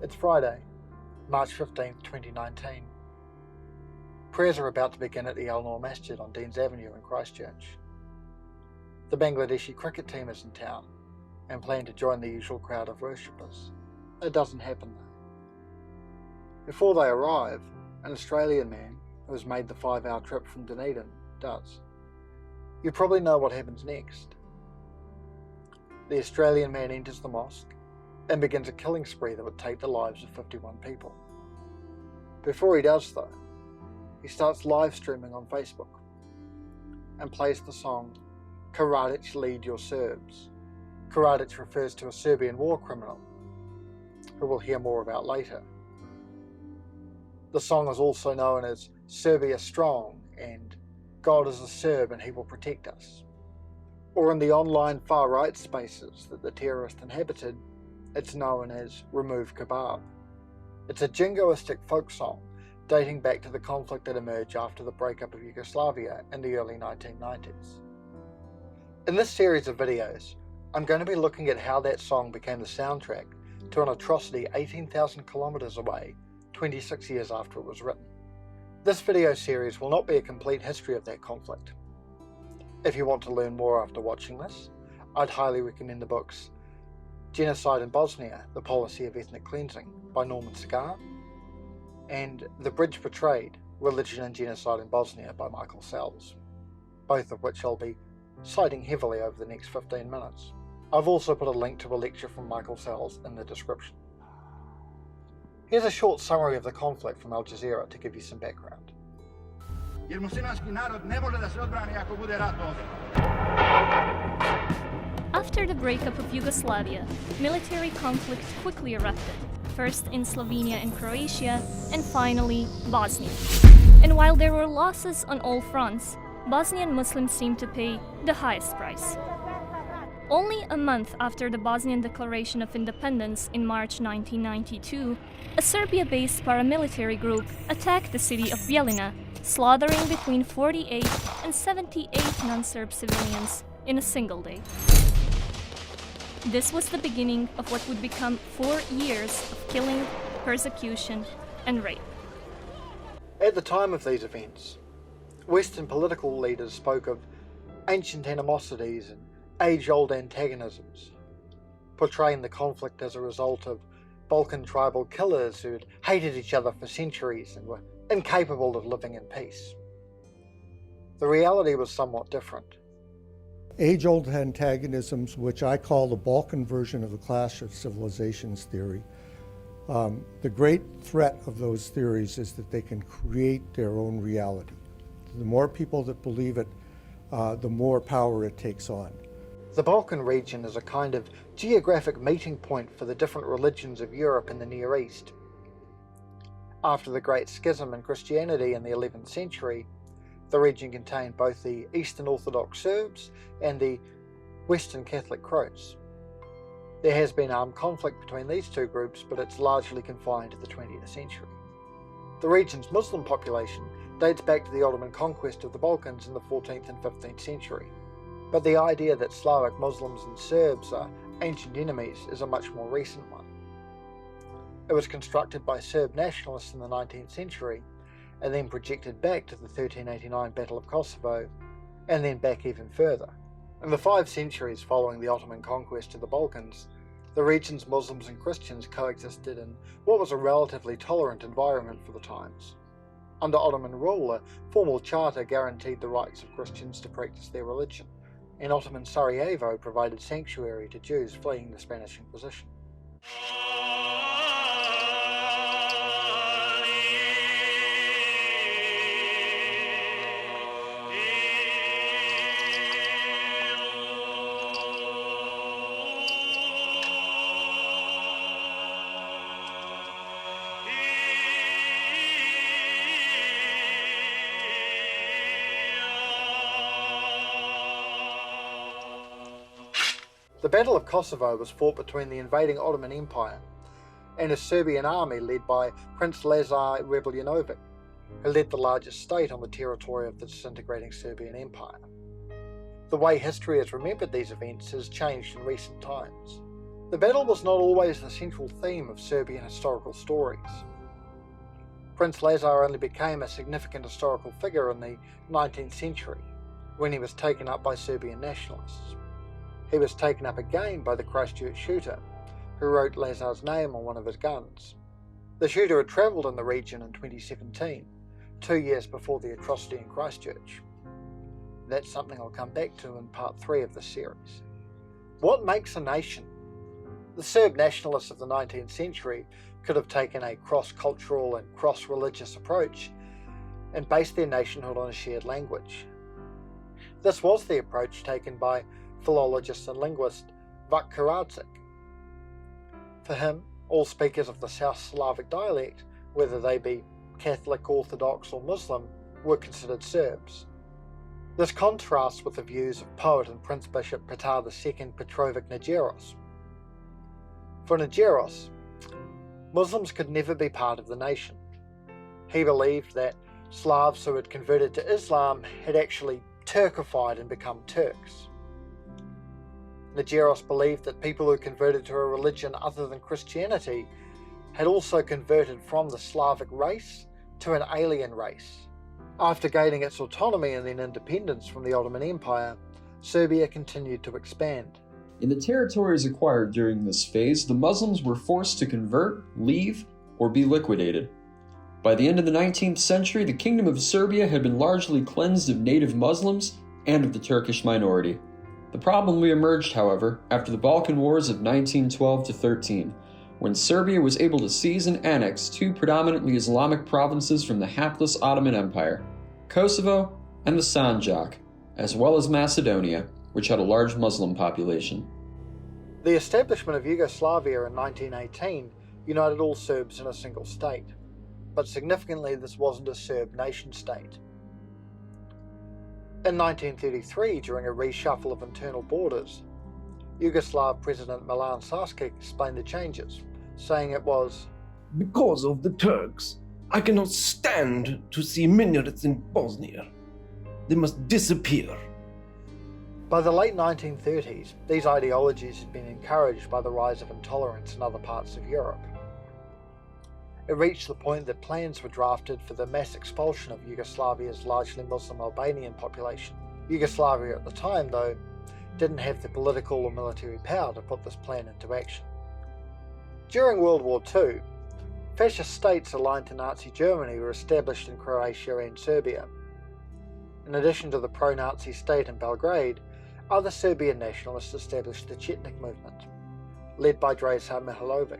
It's Friday, March 15, 2019. Prayers are about to begin at the Al Noor Masjid on Deans Avenue in Christchurch. The Bangladeshi cricket team is in town and plan to join the usual crowd of worshippers. It doesn't happen though. Before they arrive, an Australian man who has made the 5-hour trip from Dunedin does. You probably know what happens next. The Australian man enters the mosque and begins a killing spree that would take the lives of 51 people. Before he does though, he starts live streaming on Facebook and plays the song Karadzic Lead Your Serbs. Karadzic refers to a Serbian war criminal, who we'll hear more about later. The song is also known as Serbia Strong and God is a Serb and he will protect us. Or in the online far-right spaces that the terrorist inhabited, it's known as Remove Kebab. It's a jingoistic folk song dating back to the conflict that emerged after the breakup of Yugoslavia in the early 1990s. In this series of videos, I'm going to be looking at how that song became the soundtrack to an atrocity 18,000 kilometers away, 26 years after it was written. This video series will not be a complete history of that conflict. If you want to learn more after watching this, I'd highly recommend the books Genocide in Bosnia, The Policy of Ethnic Cleansing by Cigar, and The Bridge Betrayed, Religion and Genocide in Bosnia by Michael Sells, both of which I'll be citing heavily over the next 15 minutes. I've also put a link to a lecture from Michael Sells in the description. Here's a short summary of the conflict from Al Jazeera to give you some background. After the breakup of Yugoslavia, military conflict quickly erupted, first in Slovenia and Croatia, and finally Bosnia. And while there were losses on all fronts, Bosnian Muslims seemed to pay the highest price. Only a month after the Bosnian Declaration of Independence in March 1992, a Serbia-based paramilitary group attacked the city of Bijeljina, slaughtering between 48 and 78 non-Serb civilians in a single day. This was the beginning of what would become 4 years of killing, persecution, and rape. At the time of these events, Western political leaders spoke of ancient animosities and age-old antagonisms, portraying the conflict as a result of Balkan tribal killers who had hated each other for centuries and were incapable of living in peace. The reality was somewhat different. Age-old antagonisms, which I call the Balkan version of the Clash of Civilizations theory. The great threat of those theories is that they can create their own reality. The more people that believe it, the more power it takes on. The Balkan region is a kind of geographic meeting point for the different religions of Europe and the Near East. After the Great Schism in Christianity in the 11th century, the region contained both the Eastern Orthodox Serbs and the Western Catholic Croats. There has been armed conflict between these two groups, but it's largely confined to the 20th century. The region's Muslim population dates back to the Ottoman conquest of the Balkans in the 14th and 15th century. But the idea that Slavic Muslims and Serbs are ancient enemies is a much more recent one. It was constructed by Serb nationalists in the 19th century, and then projected back to the 1389 Battle of Kosovo, and then back even further. In the 5 centuries following the Ottoman conquest of the Balkans, the region's Muslims and Christians coexisted in what was a relatively tolerant environment for the times. Under Ottoman rule, a formal charter guaranteed the rights of Christians to practice their religion, and Ottoman Sarajevo provided sanctuary to Jews fleeing the Spanish Inquisition. The Battle of Kosovo was fought between the invading Ottoman Empire and a Serbian army led by Prince Lazar Rebljanović, who led the largest state on the territory of the disintegrating Serbian Empire. The way history has remembered these events has changed in recent times. The battle was not always the central theme of Serbian historical stories. Prince Lazar only became a significant historical figure in the 19th century, when he was taken up by Serbian nationalists. He was taken up again by the Christchurch shooter, who wrote Lazar's name on one of his guns. The shooter had travelled in the region in 2017, 2 years before the atrocity in Christchurch. That's something I'll come back to in part 3 of this series. What makes a nation? The Serb nationalists of the 19th century could have taken a cross-cultural and cross-religious approach and based their nationhood on a shared language. This was the approach taken by philologist and linguist Vuk Karadžić. For him, all speakers of the South Slavic dialect, whether they be Catholic, Orthodox or Muslim, were considered Serbs. This contrasts with the views of poet and Prince Bishop Petar II Petrović Njegoš. For Njegoš, Muslims could never be part of the nation. He believed that Slavs who had converted to Islam had actually Turkified and become Turks. Njegoš believed that people who converted to a religion other than Christianity had also converted from the Slavic race to an alien race. After gaining its autonomy and then independence from the Ottoman Empire, Serbia continued to expand. In the territories acquired during this phase, the Muslims were forced to convert, leave, or be liquidated. By the end of the 19th century, the Kingdom of Serbia had been largely cleansed of native Muslims and of the Turkish minority. The problem re-emerged, however, after the Balkan Wars of 1912-13, when Serbia was able to seize and annex 2 predominantly Islamic provinces from the hapless Ottoman Empire, Kosovo and the Sanjak, as well as Macedonia, which had a large Muslim population. The establishment of Yugoslavia in 1918 united all Serbs in a single state, but significantly this wasn't a Serb nation-state. In 1933, during a reshuffle of internal borders, Yugoslav President Milan Šaskić explained the changes, saying it was, "Because of the Turks, I cannot stand to see minarets in Bosnia. They must disappear." By the late 1930s, these ideologies had been encouraged by the rise of intolerance in other parts of Europe. It reached the point that plans were drafted for the mass expulsion of Yugoslavia's largely Muslim Albanian population. Yugoslavia at the time, though, didn't have the political or military power to put this plan into action. During World War II, fascist states aligned to Nazi Germany were established in Croatia and Serbia. In addition to the pro-Nazi state in Belgrade, other Serbian nationalists established the Chetnik movement, led by Draža Mihailović.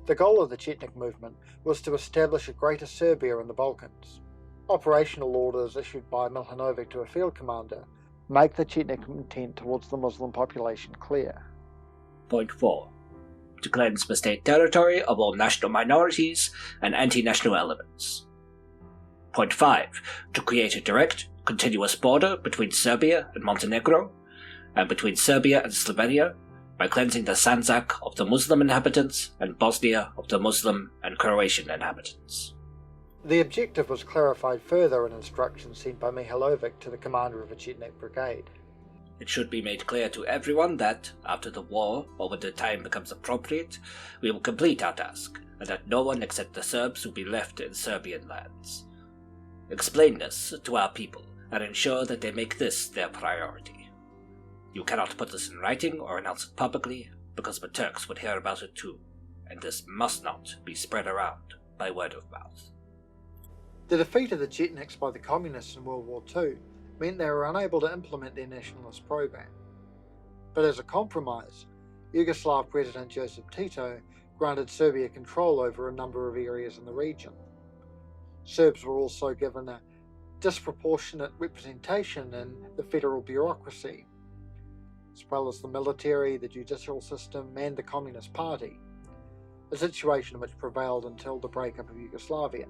The goal of the Chetnik movement was to establish a greater Serbia in the Balkans. Operational orders issued by Mihailović to a field commander make the Chetnik intent towards the Muslim population clear. Point 4. To cleanse the state territory of all national minorities and anti-national elements. Point 5. To create a direct, continuous border between Serbia and Montenegro, and between Serbia and Slovenia, by cleansing the Sanjak of the Muslim inhabitants and Bosnia of the Muslim and Croatian inhabitants. The objective was clarified further in instructions sent by Mihailović to the commander of a Chetnik brigade. It should be made clear to everyone that, after the war, or when the time becomes appropriate, we will complete our task, and that no one except the Serbs will be left in Serbian lands. Explain this to our people, and ensure that they make this their priority. You cannot put this in writing or announce it publicly, because the Turks would hear about it too, and this must not be spread around by word of mouth. The defeat of the Chetniks by the Communists in World War II meant they were unable to implement their nationalist program. But as a compromise, Yugoslav President Josip Tito granted Serbia control over a number of areas in the region. Serbs were also given a disproportionate representation in the federal bureaucracy, as well as the military, the judicial system, and the Communist Party, a situation which prevailed until the breakup of Yugoslavia.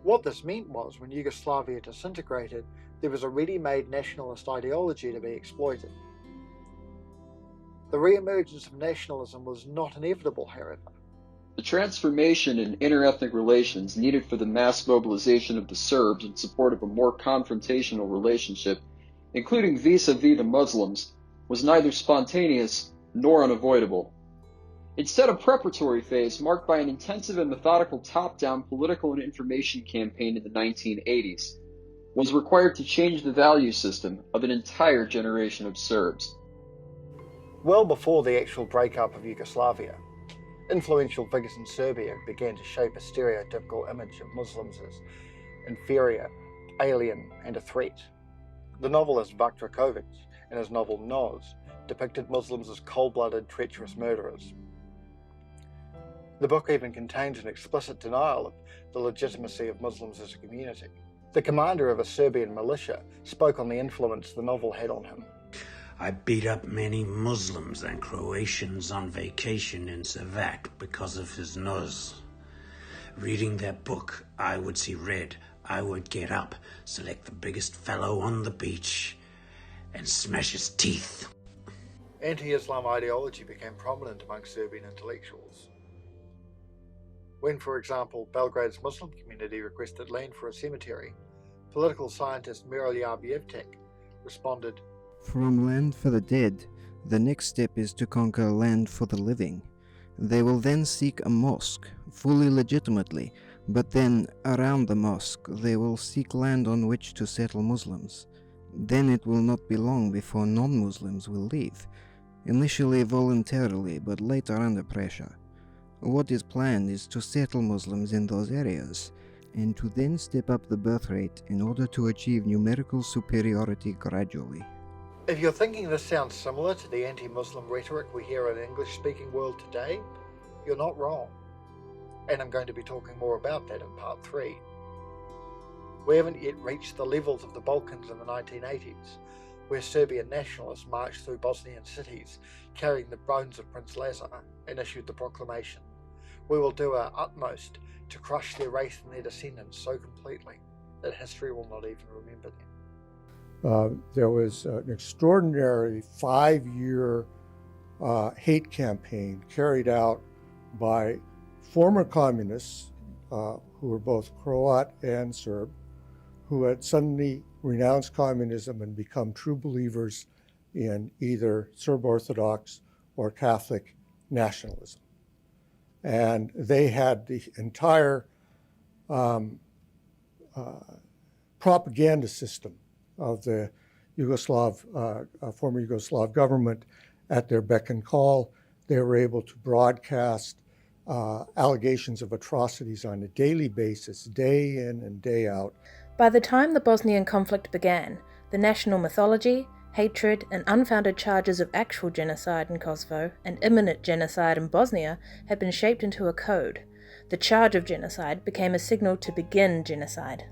What this meant was, when Yugoslavia disintegrated, there was a ready-made nationalist ideology to be exploited. The re-emergence of nationalism was not inevitable, however. The transformation in inter-ethnic relations needed for the mass mobilization of the Serbs in support of a more confrontational relationship, including vis-a-vis the Muslims, was neither spontaneous nor unavoidable. Instead, a preparatory phase marked by an intensive and methodical top-down political and information campaign in the 1980s was required to change the value system of an entire generation of Serbs. Well before the actual breakup of Yugoslavia, influential figures in Serbia began to shape a stereotypical image of Muslims as inferior, alien, and a threat. The novelist Vaktra Kovic, in his novel Noz, depicted Muslims as cold-blooded, treacherous murderers. The book even contains an explicit denial of the legitimacy of Muslims as a community. The commander of a Serbian militia spoke on the influence the novel had on him. I beat up many Muslims and Croatians on vacation in Savac because of his nose. Reading that book, I would see red. I would get up, select the biggest fellow on the beach, and smash his teeth. Anti-Islam ideology became prominent among Serbian intellectuals. When, for example, Belgrade's Muslim community requested land for a cemetery, political scientist Miralja Bjevtek responded, "From land for the dead, the next step is to conquer land for the living. They will then seek a mosque, fully legitimately, but then, around the mosque, they will seek land on which to settle Muslims. Then it will not be long before non-Muslims will leave, initially voluntarily, but later under pressure. What is planned is to settle Muslims in those areas, and to then step up the birth rate in order to achieve numerical superiority gradually." If you're thinking this sounds similar to the anti-Muslim rhetoric we hear in the English-speaking world today, you're not wrong. And I'm going to be talking more about that in part 3. We haven't yet reached the levels of the Balkans in the 1980s, where Serbian nationalists marched through Bosnian cities carrying the bones of Prince Lazar and issued the proclamation. We will do our utmost to crush their race and their descendants so completely that history will not even remember them. There was an extraordinary 5-year hate campaign carried out by former communists who were both Croat and Serb, who had suddenly renounced communism and become true believers in either Serb Orthodox or Catholic nationalism. And they had the entire propaganda system of the former Yugoslav government at their beck and call. They were able to broadcast allegations of atrocities on a daily basis, day in and day out. By the time the Bosnian conflict began, the national mythology, hatred, and unfounded charges of actual genocide in Kosovo and imminent genocide in Bosnia had been shaped into a code. The charge of genocide became a signal to begin genocide.